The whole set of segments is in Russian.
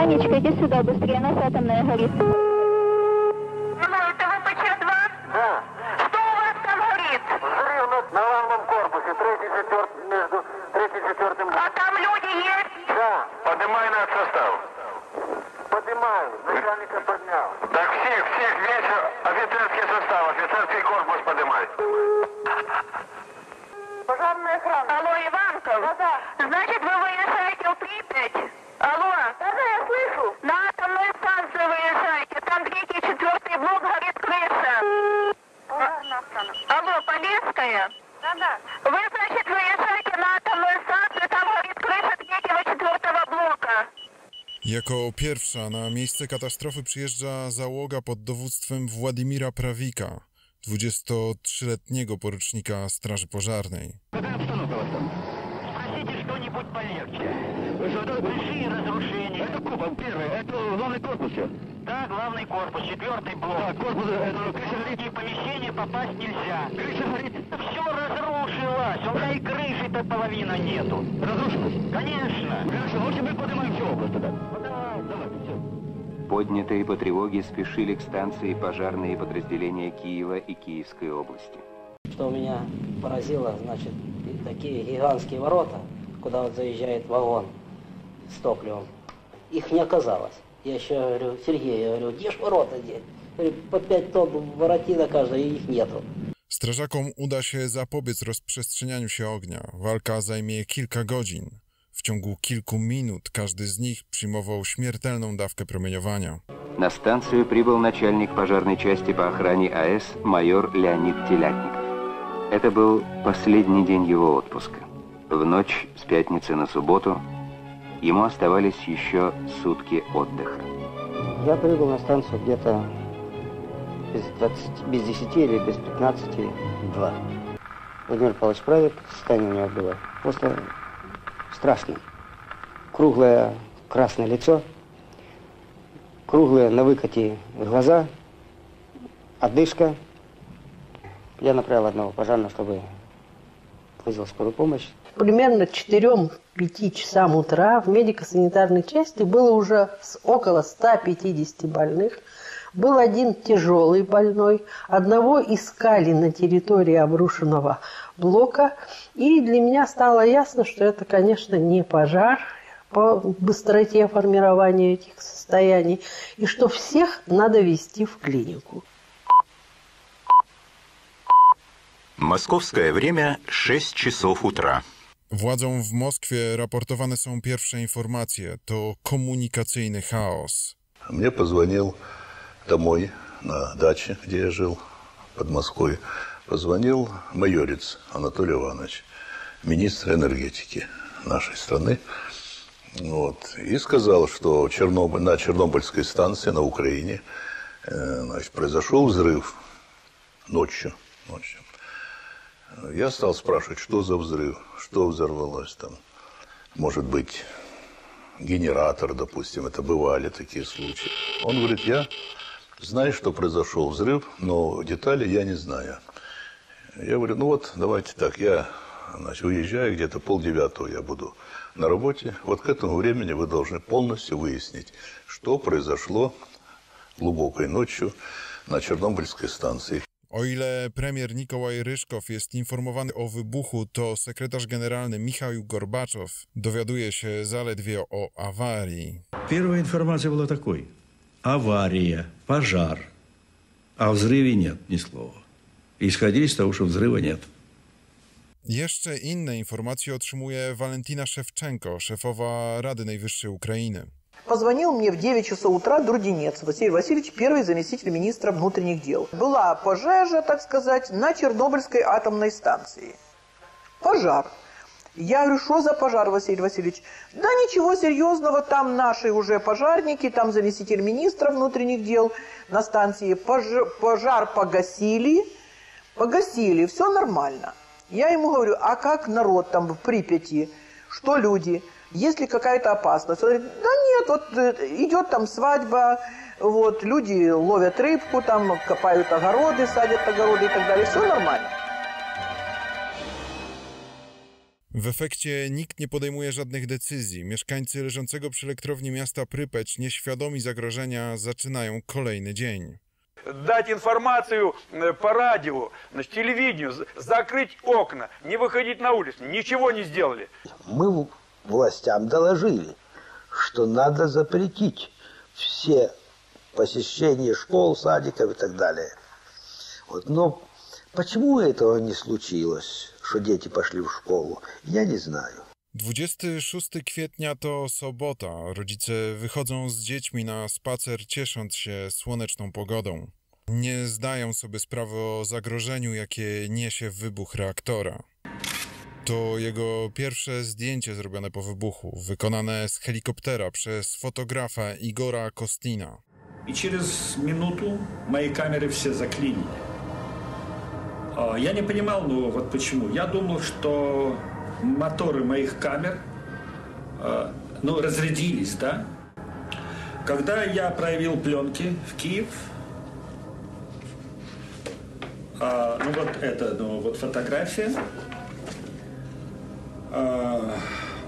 Танечка, иди сюда, быстрее, у нас атомная горит. Алло, это ВПЧ-2? Да. Что у вас там горит? Взрыв на главном корпусе, между третьим и четвертым. А там люди есть? Да. Поднимай наш состав. Поднимаю, начальника поднял. Так всех, весь офицерский состав, офицерский корпус поднимай. Пожарная охрана. Алло, Иванков? Да. Значит, вы выезжаете в Припять? Алло? Да, я слышу. На атомную станцию выезжаете. Там третий, четвертый блок, горит крыша. Пожарная охрана. Алло, Полесская? Да. Вы, значит, выезжаете на атомную станцию, там горит крыша третьего, четвертого блока. Jako pierwsza na miejsce katastrofy przyjeżdża załoga pod dowództwem Władimira Prawika, 23-letniego porucznika Straży Pożarnej. Какая обстановка у вас там? Спросите что-нибудь полегче. Большие разрушения. Это купол первый, это главный корпус. Да, главный корпус, четвертый блок. Да, корпус, это крыша горит. И в помещение попасть нельзя. Крыша горит. Все разрушилось. У меня и крыши-то половина нету. Разрушилось? Конечно. Хорошо, в общем, мы поднимаем всю область тогда. Давайте, все. Поднятые по тревоге спешили к станции пожарные подразделения Киева и Киевской области. Что меня поразило, значит, такие гигантские ворота, куда вот заезжает вагон с топливом. Их не оказалось. Я еще говорю, Сергей, я говорю, где ж ворота здесь? Говорю, по 5 тонн воротина каждая, и их nету. Strażakom uda się zapobiec rozprzestrzenianiu się ognia. Walka zajmie kilka godzin. W ciągu kilku minut każdy z nich przyjmował śmiertelną dawkę promieniowania. На станцию прибыл начальник пожарной части по охране АЭС майор Леонид Телятников. Это был последний день его отпуска. В ночь с пятницы на субботу ему оставались еще сутки отдыха. Я прибыл на станцию где-то без 10 или без 15-2. Владимир Павлович Правик, состояние у него было просто страшно. Круглое красное лицо, круглые на выкате глаза, одышка. Я направил одного пожарного, чтобы вызвал скорую помощь. Примерно к 4-5 часам утра в медико-санитарной части было уже около 150 больных. Был один тяжелый больной, одного искали на территории обрушенного блока. И для меня стало ясно, что это, конечно, не пожар по быстроте формирования этих состояний, и что всех надо везти в клинику. Mosковskie время 6 часов утра. Władzom w Moskwie raportowane są pierwsze informacje. To komunikacyjny chaos. Мне позвонил домой, на даче, где я жил, под Москвой. Позвонил майорец Анатолий Иванович, министр энергетики нашей страны. Вот, и сказал, что на Чернобыльской станции на Украине произошел взрыв ночью. Я стал спрашивать, что за взрыв, что взорвалось там. Может быть, генератор, допустим, это бывали такие случаи. Он говорит, я знаю, что произошел взрыв, но детали я не знаю. Я говорю, ну вот, давайте так, я уезжаю, где-то 8:30 я буду на работе. Вот к этому времени вы должны полностью выяснить, что произошло глубокой ночью на Чернобыльской станции. O ile premier Nikołaj Ryszkow jest informowany o wybuchu, to sekretarz generalny Michał Gorbaczow dowiaduje się zaledwie o awarii. Первая информация была такой. Авария, пожар. А о взрыве нет ни слова. Исходя из того, что взрыва нет. Jeszcze inne informacje otrzymuje Walentina Szewczenko, szefowa Rady Najwyższej Ukrainy. Позвонил мне в 9 часов утра Друдинец Василий Васильевич, первый заместитель министра внутренних дел. Была пожежа, так сказать, на Чернобыльской атомной станции. Пожар. Я говорю, что за пожар, Василий Васильевич? Да ничего серьезного, там наши уже пожарники, там заместитель министра внутренних дел на станции. Пожар погасили, все нормально. Я ему говорю, а как народ там в Припяти, что люди? Есть ли какая-то опасность? Он говорит, да нет, вот идет там свадьба, вот, люди ловят рыбку, там копают огороды, садят огороды и так далее. Все нормально. W efekcie nikt nie podejmuje żadnych decyzji. Mieszkańcy leżącego przy elektrowni miasta Prypeć, nieświadomi zagrożenia, zaczynają kolejny dzień. Дать информацию по радио, телевидению, закрыть окна, не выходить на улицу. Ничего не сделали. Мы властям доложили, что надо запретить все посещения школ, садиков и так далее. Но почему этого не случилось, что дети пошли в школу, я не знаю. 26 kwietnia to sobota. Rodzice wychodzą z dziećmi na spacer, ciesząc się słoneczną pogodą. Nie zdają sobie sprawy o zagrożeniu, jakie niesie wybuch reaktora. To jego pierwsze zdjęcie zrobione po wybuchu, wykonane z helikoptera przez fotografa Igora Kostina. И через минуту мои камеры все заклинили. Я не понимал, вот почему. Я думал, что моторы моих камер, разрядились, да? Когда я проявил пленки в Киев, вот фотография,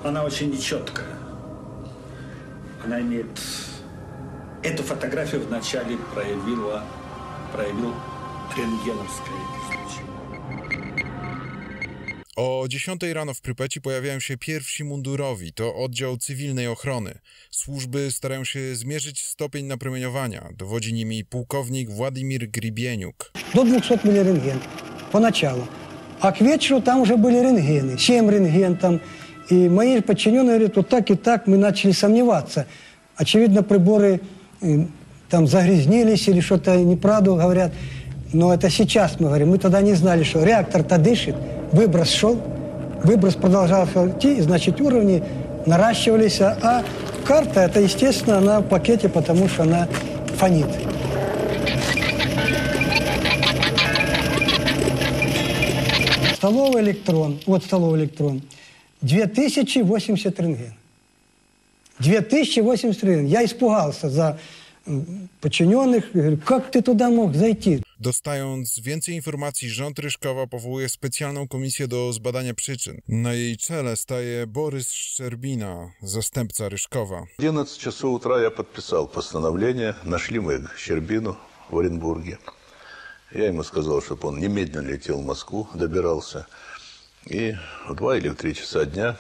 она очень нечеткая. Она имеет... Эту фотографию вначале проявил рентгеновское излучение. O 10 rano w Prypeci pojawiają się pierwsi mundurowi, to oddział cywilnej ochrony. Służby starają się zmierzyć stopień napromieniowania. Dowodzi nimi pułkownik Władimir Gribieniuk. До 200 были рентген поначалу. А к вечеру там уже были рентгены, 7 рентген там. И мои подчиненные говорят, вот так и так мы начали сомневаться. Очевидно, приборы там загрязнились или что-то неправду говорят. Но это сейчас мы говорим. Мы тогда не знали, что реактор-то дышит. Выброс шел, выброс продолжал идти, и, значит, уровни наращивались. А карта, это, естественно, она в пакете, потому что она фонит. Столовый электрон, вот столовый электрон, 2080 рентген. 2080 рентген. Я испугался за подчиненных. Говорю, как ты туда мог зайти? Dostając więcej informacji, rząd Ryszkowa powołuje specjalną komisję do zbadania przyczyn. Na jej czele staje Borys Szczerbina, zastępca Ryszkowa. 11 часов утра я подписал постановление. Нашли мы Щербину в Оренбурге. Я ему сказал, чтобы он немедленно летел в Москву, добирался. И в 2 или в 3 часа дня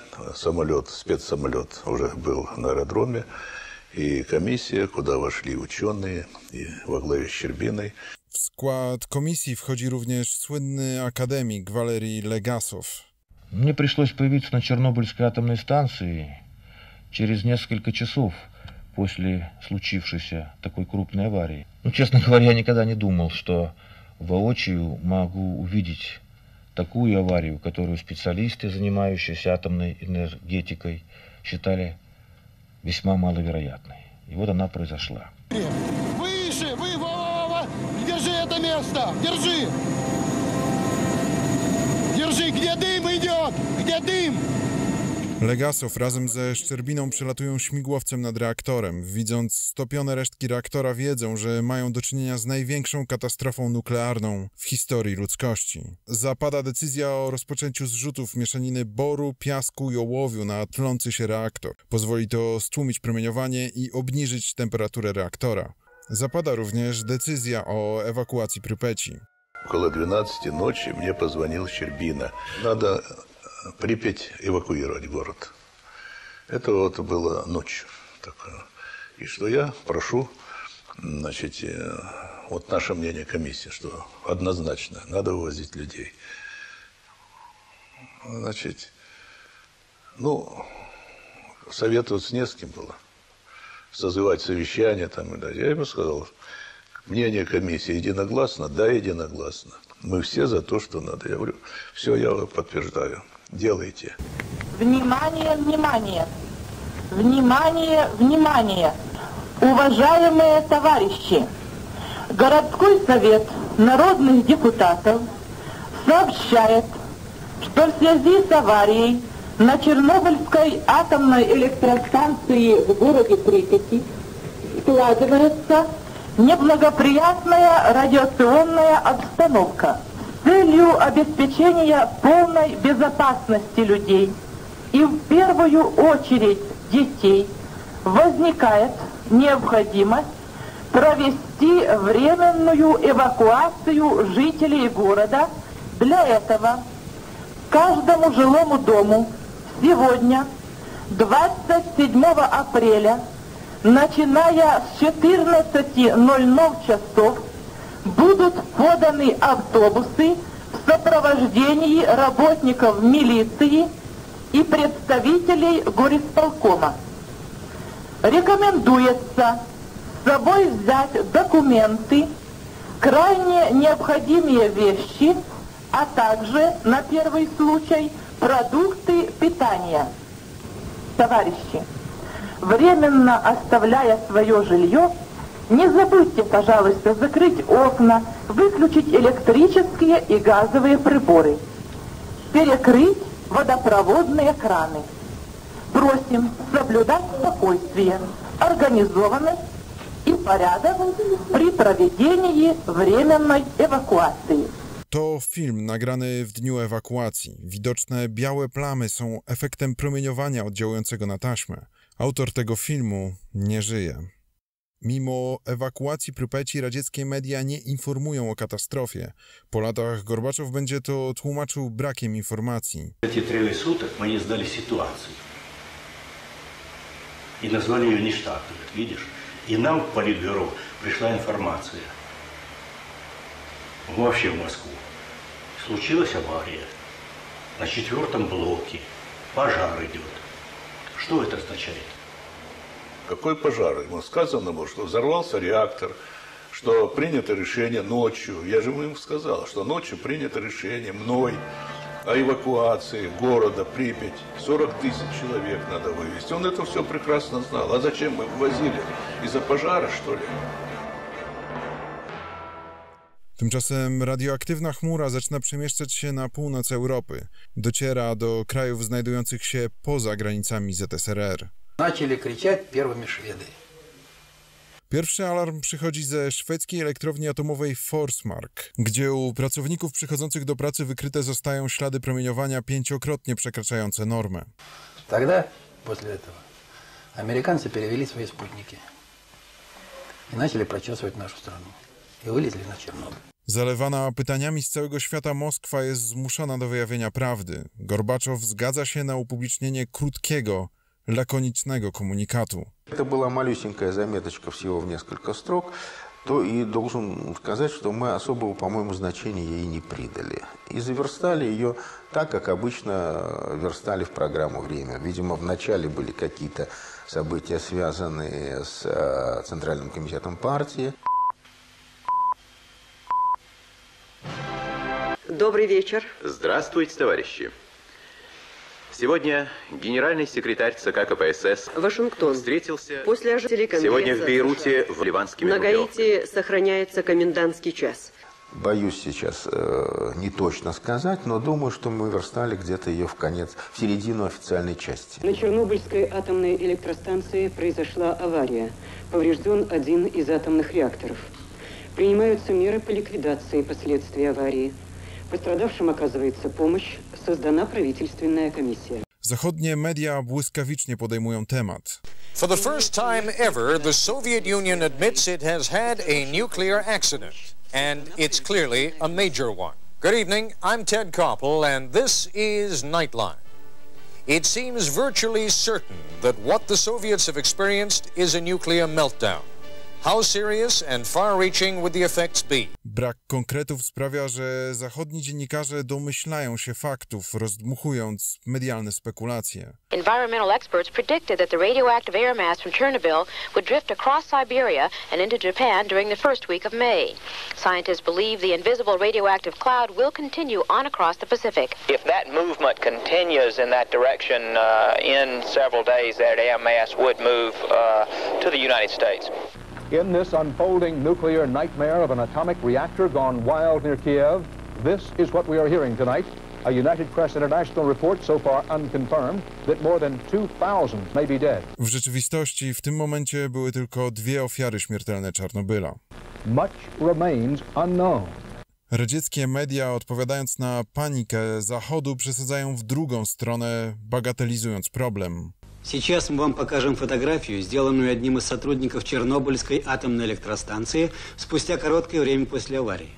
спецсамолет уже был на аэродроме. И комиссия, куда вошли ученые, и во главе с Щербиной. W skład komisji wchodzi również słynny akademik Валерий Легасов. Мне пришлось появиться на Чернобыльской атомной станции через несколько часов после случившейся такой крупной аварии. Честно говоря, я никогда не думал, что воочию могу увидеть такую аварию, которую специалисты, занимающиеся атомной энергетикой, считали весьма маловероятной. И вот она произошла. Выше! Вова! Держи это место! Держи! Держи! Где дым идет? Где дым? Legasow razem ze Szczerbiną przelatują śmigłowcem nad reaktorem. Widząc stopione resztki reaktora, wiedzą, że mają do czynienia z największą katastrofą nuklearną w historii ludzkości. Zapada decyzja o rozpoczęciu zrzutów mieszaniny boru, piasku i ołowiu na tlący się reaktor. Pozwoli to stłumić promieniowanie i obniżyć temperaturę reaktora. Zapada również decyzja o ewakuacji Prypeci. Около 12 ночи мне позвонил Щербина. Надо Припять эвакуировать город. Это вот было ночью. И что я прошу, значит, вот наше мнение комиссии, что однозначно надо вывозить людей. Значит, советоваться не с кем было. Созывать совещание там и далее. Я ему сказал, мнение комиссии единогласно, да, единогласно. Мы все за то, что надо. Я говорю, все, я подтверждаю. Делайте. Внимание, внимание! Внимание, внимание! Уважаемые товарищи! Городской совет народных депутатов сообщает, что в связи с аварией на Чернобыльской атомной электростанции в городе Припяти складывается неблагоприятная радиационная обстановка. С целью обеспечения полной безопасности людей и в первую очередь детей возникает необходимость провести временную эвакуацию жителей города. Для этого каждому жилому дому сегодня, 27 апреля, начиная с 14:00 часов, будут поданы автобусы в сопровождении работников милиции и представителей горисполкома. Рекомендуется с собой взять документы, крайне необходимые вещи, а также, на первый случай, продукты питания. Товарищи, временно оставляя свое жилье, не забудьте, пожалуйста, закрыть окна, выключить электрические и газовые приборы, перекрыть водопроводные краны. Просим соблюдать спокойствие, организованность и порядок при проведении временnej ewakuacji. To film nagrany w dniu ewakuacji. Widoczne białe plamy są efektem promieniowania oddziałującego na taśmę. Autor tego filmu nie żyje. Mimo ewakuacji Prypeci radzieckie media nie informują o katastrofie. Po latach Gorbaczow będzie to tłumaczył brakiem informacji. Эти 3 суток мы не сдали ситуацию. И назвали ее нештатной, видишь? И нам в Политбюро пришла информация. Вообще в Москву. Случилась авария. На 4-м блоке. Пожар идет. Что это означает? Какой пожар? Ему сказано было, что взорвался реактор, что принято решение ночью. Я же ему сказал, что ночью принято решение мной о эвакуации города Припять. 40 000 человек надо вывести. Он это все прекрасно знал. А зачем мы вывозили? Из-за пожара, что ли? Tymczasem radioaktywna chmura zaczyna przemieszczać się na północ Europy. Dociera do krajów znajdujących się poza granicami ZSRR. Начали кричать первыми шведы. Pierwszy alarm przychodzi ze szwedzkiej elektrowni atomowej Forsmark, gdzie u pracowników przychodzących do pracy wykryte zostają ślady promieniowania 5-krotnie przekraczające normę. Тогда, после этого, американцы перевели свои спутники и начали прочесывать нашу страну. И вылезли на Чернобыль. Zalewana pytaniami z całego świata Moskwa jest zmuszona do wyjawienia prawdy. Gorbaczow zgadza się na upublicznienie krótkiego, lakonicznego komunikatu. Это была малюсенькая заметочка всего в несколько строк, то и должен сказать, что мы особого, по-моему, значения ей не придали. И заверстали ее так, как обычно верстали в программу «Время». Видимо, в начале были какие-то события, связанные с Центральным комитетом партии. Добрый вечер. Здравствуйте, товарищи. Сегодня генеральный секретарь ЦК КПСС Вашингтон встретился после телеконференции сегодня в Бейруте в ливанскими на Гаити сохраняется комендантский час. Боюсь сейчас не точно сказать, но думаю, что мы верстали где-то ее в середину официальной части. На Чернобыльской атомной электростанции произошла авария. Поврежден один из атомных реакторов. Принимаются меры по ликвидации последствий аварии. Пострадавшим оказывается помощь. Создана правительственная комиссия. Zachodnie media błyskawicznie podejmują temat. For the first time ever, the Soviet Union admits it has had a nuclear accident, and it's clearly a major one. Good evening, I'm Ted Koppel, and this is Nightline. It seems virtually certain that what the Soviets have experienced is a nuclear meltdown. How serious and far-reaching would the effects be? Brak konkretów sprawia, że zachodni dziennikarze domyślają się faktów, rozdmuchując medialne spekulacje. Environmental experts predicted that the radioactive air mass from Chernobyl would drift across Siberia and into Japan during the first week of May. Scientists believe the invisible radioactive cloud will continue on across the Pacific. If that movement continues in that direction in several days, that air mass would move to the United States. In this unfolding nuclear nightmare of an atomic reactor gone wild near Kiev, this is what we are hearing tonight. A United Press International report, so far unconfirmed, that more than 2,000 may be dead. W rzeczywistości w tym momencie były tylko 2 ofiary śmiertelne Czarnobyla. Much remains unknown. Radzieckie media, odpowiadając na panikę Zachodu, przesadzają w drugą stronę, bagatelizując problem. Сейчас мы вам покажем фотографию, сделанную одним из сотрудников Чернобыльской атомной электростанции спустя короткое время после аварии.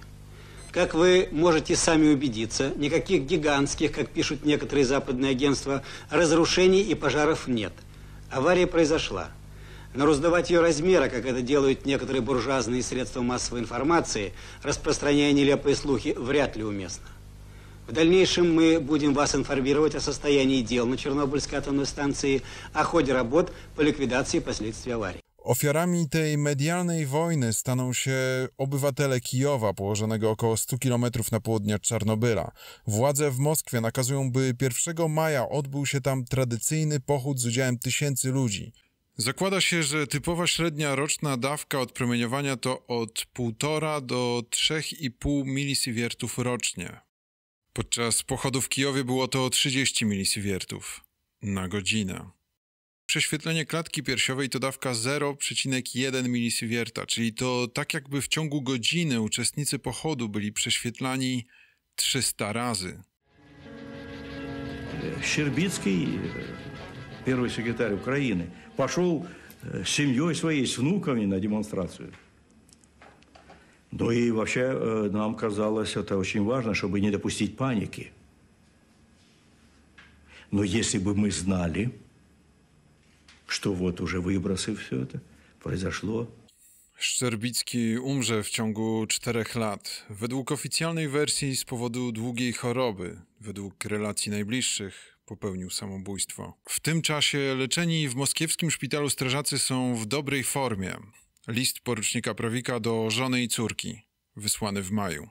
Как вы можете сами убедиться, никаких гигантских, как пишут некоторые западные агентства, разрушений и пожаров нет. Авария произошла. Но раздавать ее размера, как это делают некоторые буржуазные средства массовой информации, распространяя нелепые слухи, вряд ли уместно. В дальнейшем мы будем вас информировать о состоянии дел на Чернобыльской атомной станции, о ходе работ по ликвидации последствий аварии. Ofiarami tej medialnej wojny staną się obywatele Kijowa, położonego około 100 km na południe od Czarnobyla. Władze w Moskwie nakazują, by 1 maja odbył się tam tradycyjny pochód z udziałem tysięcy ludzi. Zakłada się, że typowa średnia roczna dawka odpromieniowania to od 1,5 do 3,5 milisiewertów rocznie. Podczas pochodu w Kijowie było to 30 milisiewertów na godzinę. Prześwietlenie klatki piersiowej to dawka 0,1 milisiewerta, czyli to tak jakby w ciągu godziny uczestnicy pochodu byli prześwietlani 300 razy. Щербицкий, первый секретарь Украины, пошел с семьей своей, с внуками на демонстрацию. Ну и вообще нам казалось это очень важно, чтобы не допустить паники. Но если бы мы знали, что вот уже выбросы, все это произошло. Szczerbicki umrze w ciągu 4 lat. Według oficjalnej wersji z powodu długiej choroby. Według relacji najbliższych popełnił samobójstwo. W tym czasie leczeni w moskiewskim szpitalu strażacy są w dobrej formie. List porucznika Prawika do żony i córki, wysłany w maju.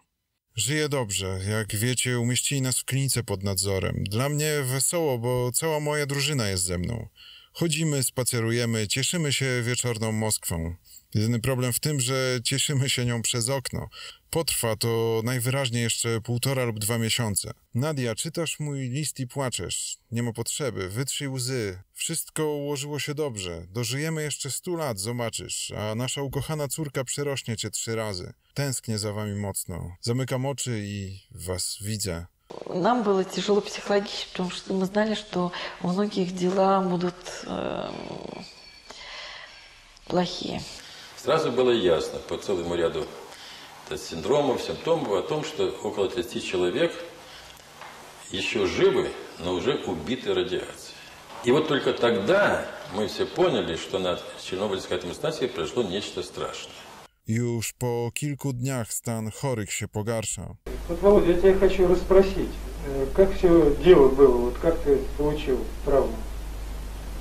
Żyję dobrze. Jak wiecie, umieścili nas w klinice pod nadzorem. Dla mnie wesoło, bo cała moja drużyna jest ze mną. Chodzimy, spacerujemy, cieszymy się wieczorną Moskwą. Jedyny problem w tym, że cieszymy się nią przez okno. Potrwa to najwyraźniej jeszcze 1,5 lub 2 miesiące. Nadia, czytasz mój list i płaczesz. Nie ma potrzeby, wytrzyj łzy. Wszystko ułożyło się dobrze. Dożyjemy jeszcze 100 lat, zobaczysz. A nasza ukochana córka przerośnie cię 3 razy. Tęsknię za wami mocno. Zamykam oczy i was widzę. Нам было тяжело психологически, потому что мы знали, что у многих дела будут плохие. Сразу было ясно по целому ряду синдромов, симптомов о том, что около 30 человек еще живы, но уже убиты радиацией. И вот только тогда мы все поняли, что на Чернобыльской атомной станции произошло нечто страшное. Już po kilku dniach stan chorych się pogarsza. Вот, Володя, я тебя хочу расспросить, как все дело было, вот как ты получил травму?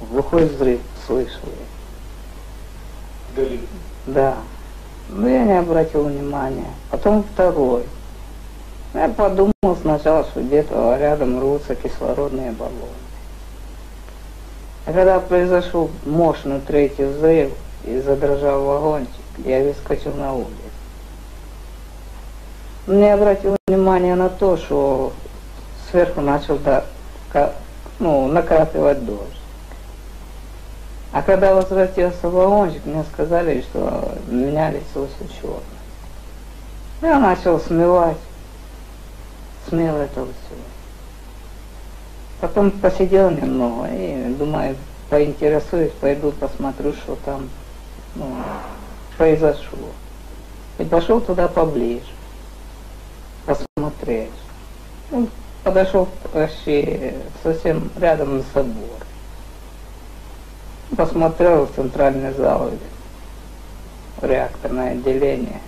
Глухой взрыв слышал. Вдали? Да. Но я не обратил внимания. Потом второй. Я подумал сначала, что где-то рядом рвутся кислородные баллоны. А когда произошел мощный третий взрыв и задрожал вагончик, я выскочил на улицу. Не обратил внимания на то, что сверху начал накрапывать дождь. А когда возвратился вагончик, мне сказали, что у меня лицо все черное. Я начал смел это все. Потом посидел немного и думаю, поинтересуюсь, пойду посмотрю, что там произошло. И пошел туда поближе, посмотреть. Подошел почти совсем рядом на собор. Посмотрел в центральный зал, реакторное отделение,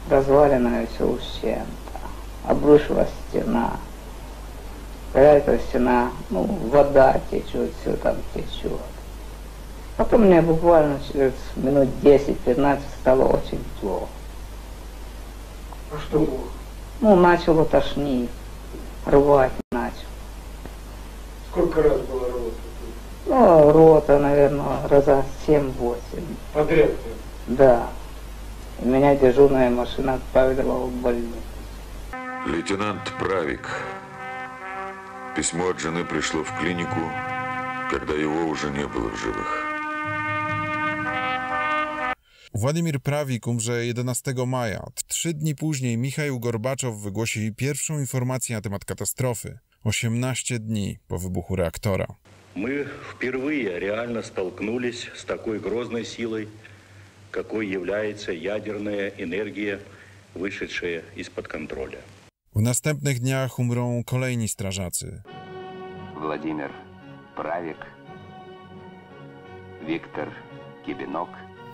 разваленное все ущемто, обрушилась стена. Какая-то стена, вода течет, все там течет. Потом мне буквально через минут 10-15 стало очень плохо. А что было? Начало тошнить, рвать начал. Сколько раз было рвота? Рвота, наверное, раза 7-8. Подряд? Да. И меня дежурная машина отправила в больницу. Лейтенант Правик. Письмо от жены пришло в клинику, когда его уже не было в живых. Władimir Prawik umrze 11 maja. 3 dni później Michaił Gorbaczow wygłosi pierwszą informację na temat katastrofy. 18 dni po wybuchu reaktora. Мы впервые реально столкнулись с такой грозной силой, какой является ядерная энергия, вышедшая из-под контроля. W następnych dniach umrą kolejni strażacy. Владимир Правик, Виктор Кибинок.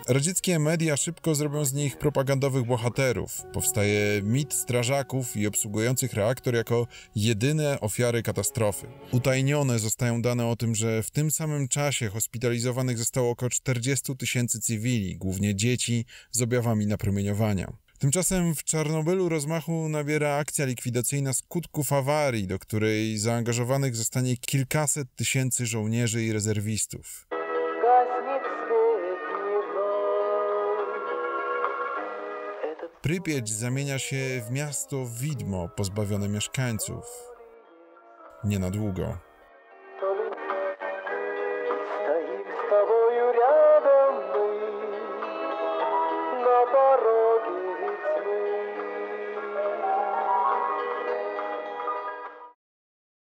Radzieckie media szybko zrobią z nich propagandowych bohaterów. Powstaje mit strażaków i obsługujących reaktor jako jedyne ofiary katastrofy. Utajnione zostają dane o tym, że w tym samym czasie hospitalizowanych zostało około 40 000 cywili, głównie dzieci z objawami napromieniowania. Tymczasem w Czarnobylu rozmachu nabiera akcja likwidacyjna skutków awarii, do której zaangażowanych zostanie kilkaset tysięcy żołnierzy i rezerwistów. Prypieć zamienia się w miasto widmo pozbawione mieszkańców. Nie na długo. На пороге тьмы